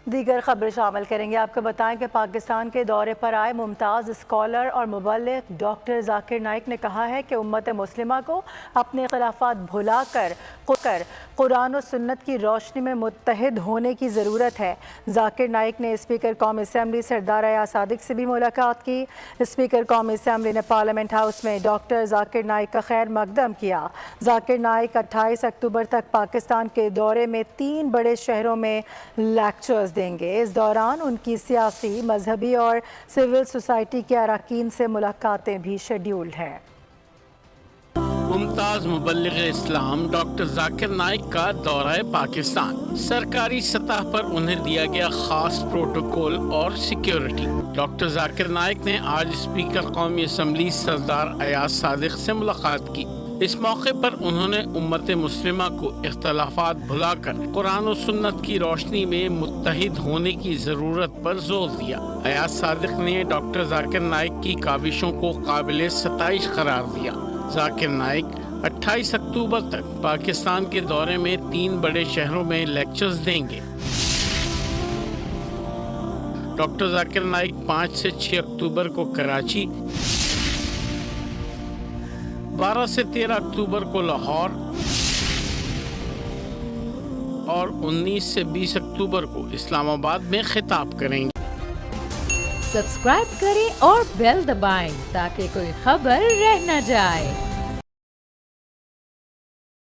دیگر خبر شامل کریں گے۔ آپ کو بتائیں کہ پاکستان کے دورے پر آئے ممتاز اسکالر اور مبلغ ڈاکٹر ذاکر نائک نے کہا ہے کہ امت مسلمہ کو اپنے اختلافات بھلا کر قرآن و سنت کی روشنی میں متحد ہونے کی ضرورت ہے۔ ذاکر نائک نے اسپیکر قومی اسمبلی سردار ایاز صادق سے بھی ملاقات کی۔ اسپیکر قومی اسمبلی نے پارلیمنٹ ہاؤس میں ڈاکٹر ذاکر نائک کا خیر مقدم کیا۔ ذاکر نائک 28 اکتوبر تک پاکستان کے دورے میں 3 بڑے شہروں میں لیکچرز دیں گے۔ اس دوران ان کی سیاسی، مذہبی اور سول سوسائٹی کے اراکین سے ملاقاتیں بھی شیڈیولڈ ہیں۔ ممتاز مبلغ اسلام ڈاکٹر ذاکر نائک کا دورہ پاکستان، سرکاری سطح پر انہیں دیا گیا خاص پروٹوکول اور سیکیورٹی۔ ڈاکٹر ذاکر نائک نے آج اسپیکر قومی اسمبلی سردار ایاز صادق سے ملاقات کی۔ اس موقع پر انہوں نے امت مسلمہ کو اختلافات بھلا کر قرآن و سنت کی روشنی میں متحد ہونے کی ضرورت پر زور دیا۔ ایاز صادق نے ڈاکٹر ذاکر نائک کی کاوشوں کو قابل ستائش قرار دیا۔ ذاکر نائک 28 اکتوبر تک پاکستان کے دورے میں 3 بڑے شہروں میں لیکچرز دیں گے۔ ڈاکٹر ذاکر نائک 5 سے 6 اکتوبر کو کراچی، 12 سے 13 اکتوبر کو لاہور اور 19 سے 20 اکتوبر کو اسلام آباد میں خطاب کریں گے۔ سبسکرائب کریں اور بیل دبائیں تاکہ کوئی خبر رہ نہ جائے۔